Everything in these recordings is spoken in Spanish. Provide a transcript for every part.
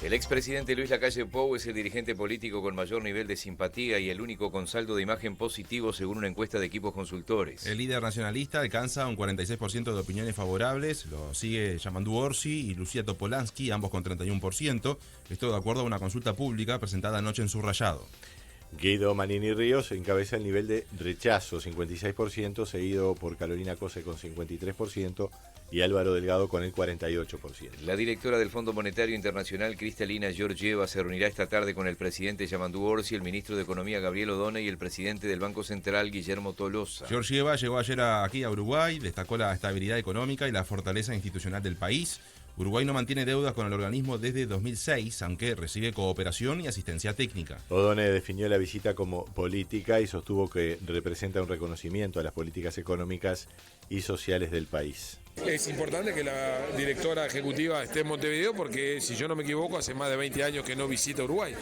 El expresidente Luis Lacalle Pou es el dirigente político con mayor nivel de simpatía y el único con saldo de imagen positivo según una encuesta de equipos consultores. El líder nacionalista alcanza un 46% de opiniones favorables, lo sigue Yamandu Orsi y Lucía Topolansky, ambos con 31%. Esto de acuerdo a una consulta pública presentada anoche en Subrayado. Guido Manini Ríos encabeza el nivel de rechazo, 56%, seguido por Carolina Cose con 53% y Álvaro Delgado con el 48%. La directora del Fondo Monetario Internacional, Cristalina Georgieva, se reunirá esta tarde con el presidente Yamandu Orsi, el ministro de Economía, Gabriel O'Donnell, y el presidente del Banco Central, Guillermo Tolosa. Georgieva llegó ayer aquí a Uruguay, destacó la estabilidad económica y la fortaleza institucional del país. Uruguay no mantiene deudas con el organismo desde 2006, aunque recibe cooperación y asistencia técnica. O'Donnell definió la visita como política y sostuvo que representa un reconocimiento a las políticas económicas y sociales del país. Es importante que la directora ejecutiva esté en Montevideo porque, si yo no me equivoco, hace más de 20 años que no visita Uruguay.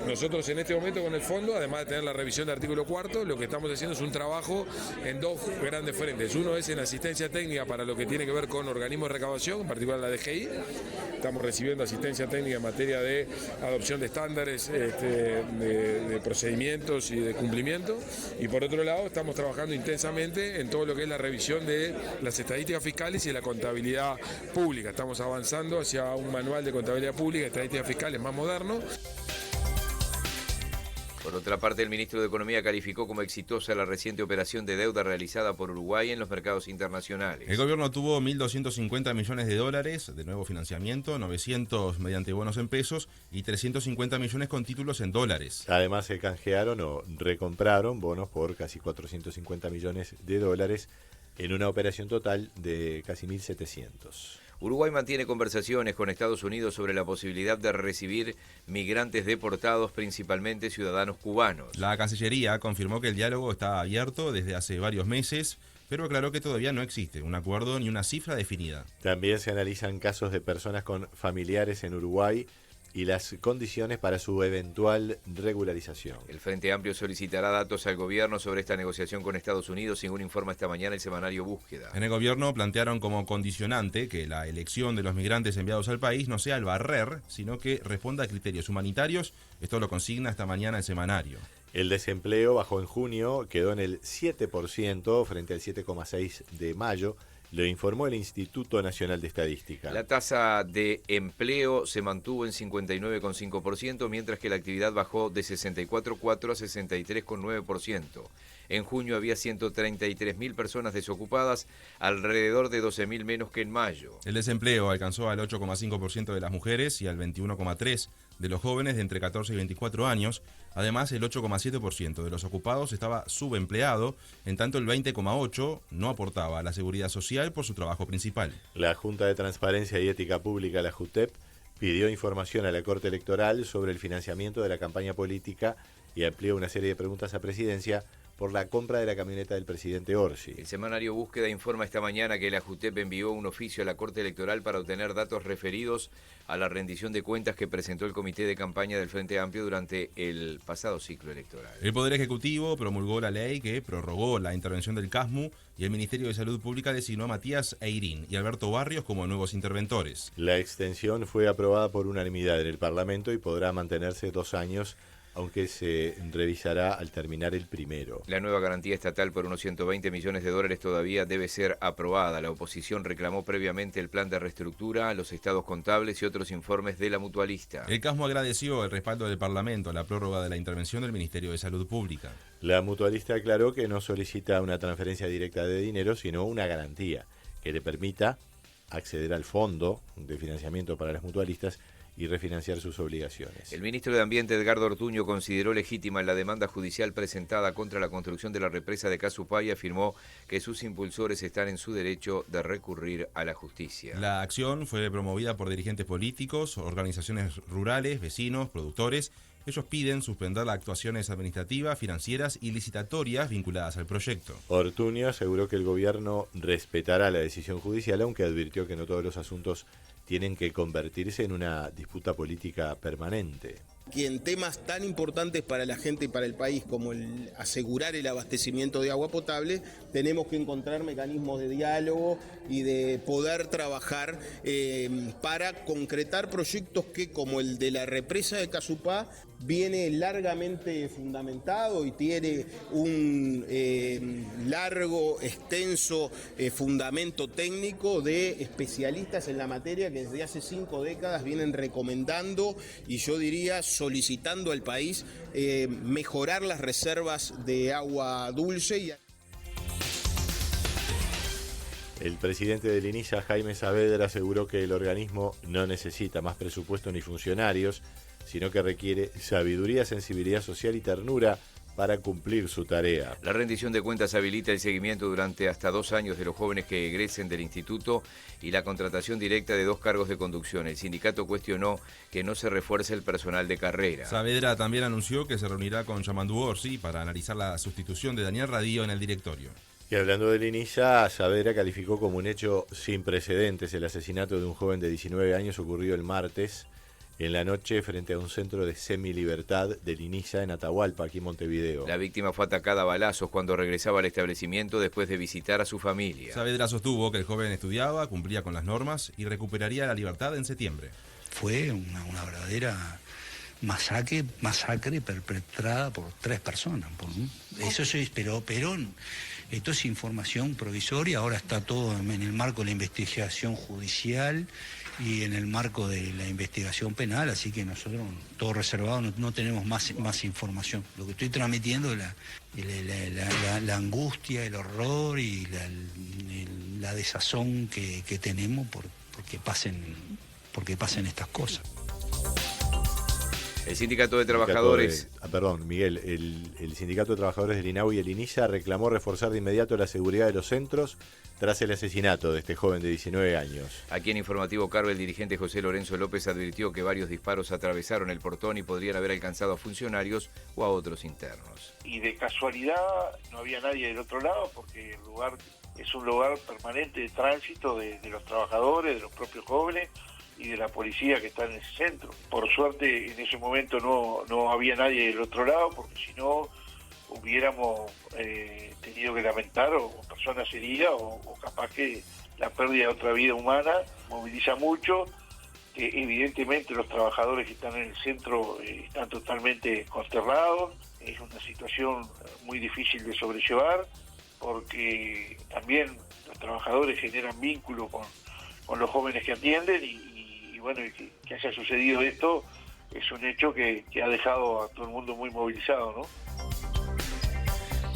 Nosotros en este momento con el fondo, además de tener la revisión del artículo 4, lo que estamos haciendo es un trabajo en dos grandes frentes. Uno es en asistencia técnica para lo que tiene que ver con organismos de recaudación, en particular la DGI. Estamos recibiendo asistencia técnica en materia de adopción de estándares, de procedimientos y de cumplimiento. Y por otro lado, estamos trabajando intensamente en todo lo que es la revisión de las estadísticas fiscales y la contabilidad pública. Estamos avanzando hacia un manual de contabilidad pública y estadísticas fiscales más moderno. Por otra parte, el ministro de Economía calificó como exitosa la reciente operación de deuda realizada por Uruguay en los mercados internacionales. El gobierno tuvo 1.250 millones de dólares de nuevo financiamiento, 900 mediante bonos en pesos y 350 millones con títulos en dólares. Además, se canjearon o recompraron bonos por casi 450 millones de dólares en una operación total de casi 1.700. Uruguay mantiene conversaciones con Estados Unidos sobre la posibilidad de recibir migrantes deportados, principalmente ciudadanos cubanos. La Cancillería confirmó que el diálogo está abierto desde hace varios meses, pero aclaró que todavía no existe un acuerdo ni una cifra definida. También se analizan casos de personas con familiares en Uruguay y las condiciones para su eventual regularización. El Frente Amplio solicitará datos al gobierno sobre esta negociación con Estados Unidos, según informa esta mañana el semanario Búsqueda. En el gobierno plantearon como condicionante que la elección de los migrantes enviados al país no sea el barrer, sino que responda a criterios humanitarios. Esto lo consigna esta mañana el semanario. El desempleo bajó en junio, quedó en el 7% frente al 7,6% de mayo. Lo informó el Instituto Nacional de Estadística. La tasa de empleo se mantuvo en 59,5%, mientras que la actividad bajó de 64,4% a 63,9%. En junio había 133.000 personas desocupadas, alrededor de 12.000 menos que en mayo. El desempleo alcanzó al 8,5% de las mujeres y al 21,3% de los jóvenes de entre 14 y 24 años. Además, el 8,7% de los ocupados estaba subempleado, en tanto el 20,8% no aportaba a la seguridad social por su trabajo principal. La Junta de Transparencia y Ética Pública, la JUTEP, pidió información a la Corte Electoral sobre el financiamiento de la campaña política y amplió una serie de preguntas a Presidencia por la compra de la camioneta del presidente Orsi. El semanario Búsqueda informa esta mañana que la JUTEP envió un oficio a la Corte Electoral para obtener datos referidos a la rendición de cuentas que presentó el Comité de Campaña del Frente Amplio durante el pasado ciclo electoral. El Poder Ejecutivo promulgó la ley que prorrogó la intervención del CASMU y el Ministerio de Salud Pública designó a Matías Eirín y Alberto Barrios como nuevos interventores. La extensión fue aprobada por unanimidad en el Parlamento y podrá mantenerse 2 años, aunque se revisará al terminar el primero. La nueva garantía estatal por unos 120 millones de dólares todavía debe ser aprobada. La oposición reclamó previamente el plan de reestructura, los estados contables y otros informes de la mutualista. El CASMU agradeció el respaldo del Parlamento a la prórroga de la intervención del Ministerio de Salud Pública. La mutualista aclaró que no solicita una transferencia directa de dinero, sino una garantía que le permita acceder al fondo de financiamiento para las mutualistas y refinanciar sus obligaciones. El ministro de Ambiente, Edgardo Ortuño, consideró legítima la demanda judicial presentada contra la construcción de la represa de Casupay y afirmó que sus impulsores están en su derecho de recurrir a la justicia. La acción fue promovida por dirigentes políticos, organizaciones rurales, vecinos, productores. Ellos piden suspender las actuaciones administrativas, financieras y licitatorias vinculadas al proyecto. Ortuño aseguró que el gobierno respetará la decisión judicial, aunque advirtió que no todos los asuntos tienen que convertirse en una disputa política permanente. Que en temas tan importantes para la gente y para el país como el asegurar el abastecimiento de agua potable, tenemos que encontrar mecanismos de diálogo y de poder trabajar para concretar proyectos que, como el de la represa de Casupá, viene largamente fundamentado y tiene un largo, extenso fundamento técnico de especialistas en la materia que desde hace 5 décadas vienen recomendando y yo diría solicitando al país mejorar las reservas de agua dulce. El presidente del INISA, Jaime Saavedra, aseguró que el organismo no necesita más presupuesto ni funcionarios, sino que requiere sabiduría, sensibilidad social y ternura para cumplir su tarea. La rendición de cuentas habilita el seguimiento durante hasta 2 años de los jóvenes que egresen del instituto y la contratación directa de 2 cargos de conducción. El sindicato cuestionó que no se refuerce el personal de carrera. Saavedra también anunció que se reunirá con Yamandu Orsi para analizar la sustitución de Daniel Radío en el directorio. Y hablando del INISA, Saavedra calificó como un hecho sin precedentes el asesinato de un joven de 19 años ocurrido el martes en la noche frente a un centro de semilibertad del INISA en Atahualpa, aquí en Montevideo. La víctima fue atacada a balazos cuando regresaba al establecimiento después de visitar a su familia. Saavedra sostuvo que el joven estudiaba, cumplía con las normas y recuperaría la libertad en septiembre. Fue una verdadera masacre perpetrada por 3 personas. Eso se esperó, pero esto es información provisoria, ahora está todo en el marco de la investigación judicial y en el marco de la investigación penal, así que nosotros, todo reservado, no tenemos más información. Lo que estoy transmitiendo es la angustia, el horror y la desazón que tenemos porque pasen estas cosas. El sindicato de trabajadores... Miguel, el sindicato de trabajadores del INAU y el INISA reclamó reforzar de inmediato la seguridad de los centros tras el asesinato de este joven de 19 años. Aquí en Informativo Carve, el dirigente José Lorenzo López advirtió que varios disparos atravesaron el portón y podrían haber alcanzado a funcionarios o a otros internos. Y de casualidad no había nadie del otro lado porque el lugar es un lugar permanente de tránsito de los trabajadores, de los propios jóvenes y de la policía que está en ese centro. Por suerte en ese momento no había nadie del otro lado, porque si no hubiéramos tenido que lamentar o personas heridas o capaz que la pérdida de otra vida humana. Moviliza mucho, que evidentemente los trabajadores que están en el centro están totalmente consternados. Es una situación muy difícil de sobrellevar porque también los trabajadores generan vínculo con los jóvenes que atienden y bueno, que haya sucedido esto es un hecho que ha dejado a todo el mundo muy movilizado, ¿no?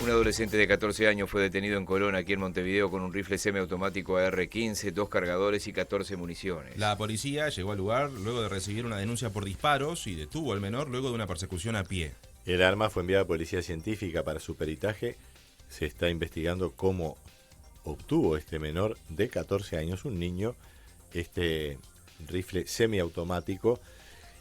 Un adolescente de 14 años fue detenido en Colón, aquí en Montevideo, con un rifle semiautomático AR-15, 2 cargadores y 14 municiones. La policía llegó al lugar luego de recibir una denuncia por disparos y detuvo al menor luego de una persecución a pie. El arma fue enviada a Policía Científica para su peritaje. Se está investigando cómo obtuvo este menor de 14 años, un niño, este rifle semiautomático,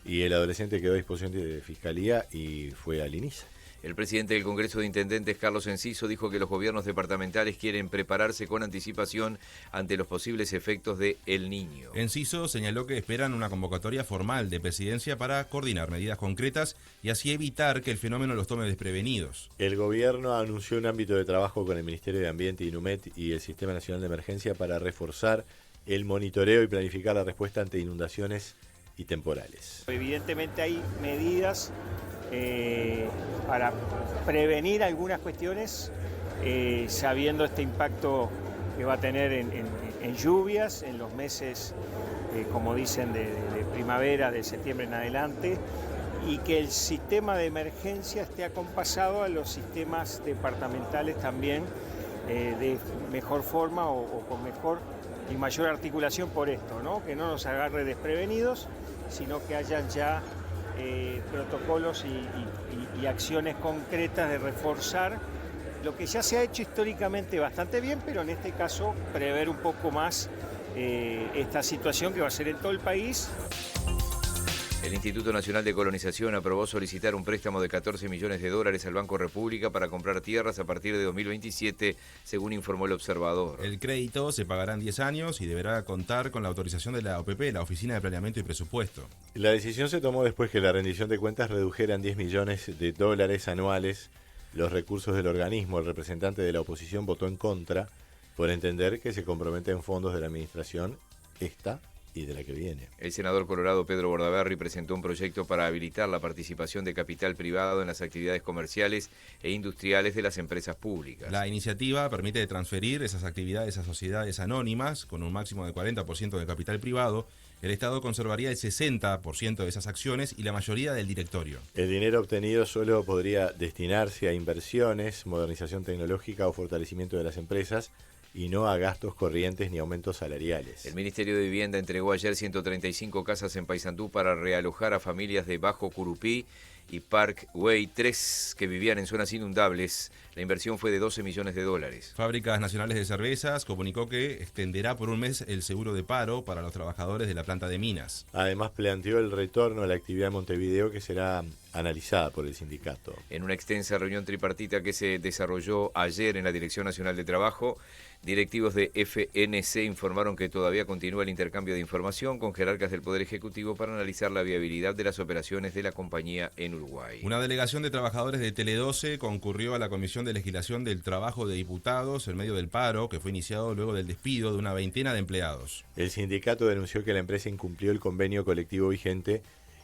y el adolescente quedó a disposición de Fiscalía y fue al INISA. El presidente del Congreso de Intendentes, Carlos Enciso, dijo que los gobiernos departamentales quieren prepararse con anticipación ante los posibles efectos de El Niño. Enciso señaló que esperan una convocatoria formal de presidencia para coordinar medidas concretas y así evitar que el fenómeno los tome desprevenidos. El gobierno anunció un ámbito de trabajo con el Ministerio de Ambiente, INUMET y el Sistema Nacional de Emergencia para reforzar el monitoreo y planificar la respuesta ante inundaciones y temporales. Evidentemente hay medidas para prevenir algunas cuestiones, sabiendo este impacto que va a tener en lluvias, en los meses, como dicen, de primavera, de septiembre en adelante, y que el sistema de emergencia esté acompasado a los sistemas departamentales también de mejor forma o con mejor y mayor articulación por esto, ¿no? Que no nos agarre desprevenidos, sino que hayan ya protocolos y acciones concretas de reforzar lo que ya se ha hecho históricamente bastante bien, pero en este caso prever un poco más esta situación que va a ser en todo el país. El Instituto Nacional de Colonización aprobó solicitar un préstamo de 14 millones de dólares al Banco República para comprar tierras a partir de 2027, según informó el Observador. El crédito se pagará en 10 años y deberá contar con la autorización de la OPP, la Oficina de Planeamiento y Presupuesto. La decisión se tomó después que la rendición de cuentas redujera en 10 millones de dólares anuales los recursos del organismo. El representante de la oposición votó en contra por entender que se comprometen fondos de la administración esta y de la que viene. El senador colorado Pedro Bordaberry presentó un proyecto para habilitar la participación de capital privado en las actividades comerciales e industriales de las empresas públicas. La iniciativa permite transferir esas actividades a sociedades anónimas con un máximo de 40% de capital privado. El Estado conservaría el 60% de esas acciones y la mayoría del directorio. El dinero obtenido solo podría destinarse a inversiones, modernización tecnológica o fortalecimiento de las empresas, y no a gastos corrientes ni aumentos salariales. El Ministerio de Vivienda entregó ayer 135 casas en Paysandú para realojar a familias de Bajo Curupí y Parkway 3 que vivían en zonas inundables. La inversión fue de $12 millones. Fábricas Nacionales de Cervezas comunicó que extenderá por un mes el seguro de paro para los trabajadores de la planta de minas. Además planteó el retorno a la actividad en Montevideo, que será analizada por el sindicato. En una extensa reunión tripartita que se desarrolló ayer en la Dirección Nacional de Trabajo, directivos de FNC informaron que todavía continúa el intercambio de información con jerarcas del Poder Ejecutivo para analizar la viabilidad de las operaciones de la compañía en Uruguay. Una delegación de trabajadores de Tele12 concurrió a la Comisión de Legislación del Trabajo de Diputados en medio del paro, que fue iniciado luego del despido de una veintena de empleados. El sindicato denunció que la empresa incumplió el convenio colectivo vigente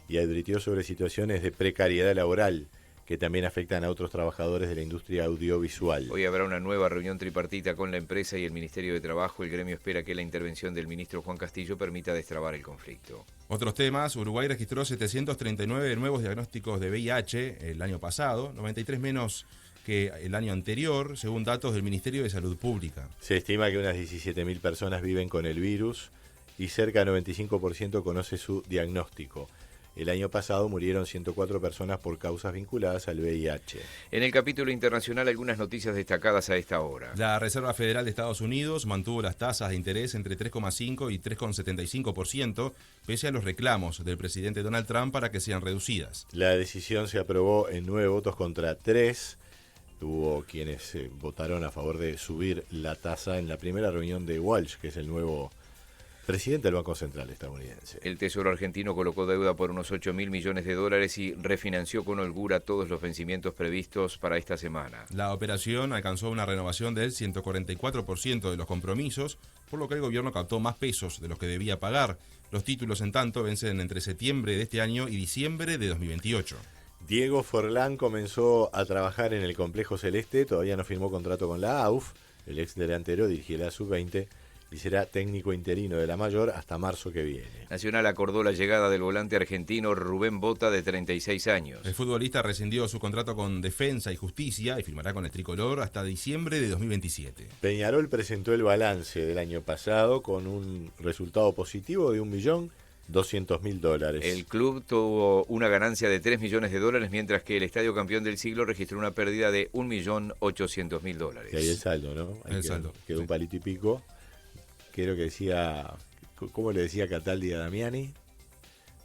y advirtió sobre situaciones de precariedad laboral que también afectan a otros trabajadores de la industria audiovisual. Hoy habrá una nueva reunión tripartita con la empresa y el Ministerio de Trabajo. El gremio espera que la intervención del ministro Juan Castillo permita destrabar el conflicto. Otros temas: Uruguay registró 739 nuevos diagnósticos de VIH el año pasado, 93 menos que el año anterior, según datos del Ministerio de Salud Pública. Se estima que unas 17.000 personas viven con el virus y cerca del 95% conoce su diagnóstico. El año pasado murieron 104 personas por causas vinculadas al VIH. En el capítulo internacional, algunas noticias destacadas a esta hora. La Reserva Federal de Estados Unidos mantuvo las tasas de interés entre 3,5 y 3,75%, pese a los reclamos del presidente Donald Trump para que sean reducidas. La decisión se aprobó en 9 votos contra 3. Hubo quienes votaron a favor de subir la tasa en la primera reunión de Walsh, que es el nuevo presidente del Banco Central estadounidense. El Tesoro argentino colocó deuda por unos $8.000 millones y refinanció con holgura todos los vencimientos previstos para esta semana. La operación alcanzó una renovación del 144% de los compromisos, por lo que el gobierno captó más pesos de los que debía pagar. Los títulos, en tanto, vencen entre septiembre de este año y diciembre de 2028. Diego Forlán comenzó a trabajar en el Complejo Celeste, todavía no firmó contrato con la AUF. El ex delantero dirigirá la Sub-20 y será técnico interino de la mayor hasta marzo que viene. Nacional acordó la llegada del volante argentino Rubén Bota, de 36 años. El futbolista rescindió su contrato con Defensa y Justicia y firmará con el tricolor hasta diciembre de 2027. Peñarol presentó el balance del año pasado con un resultado positivo de $1.200.000. El club tuvo una ganancia de $3 millones, mientras que el Estadio Campeón del Siglo registró una pérdida de $1.800.000. Y ahí el saldo, ¿no? Ahí el saldo. Quedó un palito y pico. Creo que decía, ¿cómo le decía Cataldi a Damiani?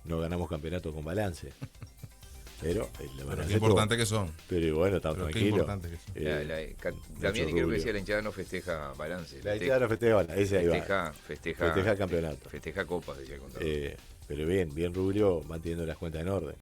No ganamos campeonato con balance. Pero qué importante que son. Pero bueno, estamos tranquilos. Damiani creo que decía, la hinchada no festeja balance. La hinchada no festeja balance, ese ahí va. Festeja campeonato. Festeja copas, decía el contador. Pero bien Rubio manteniendo las cuentas en orden.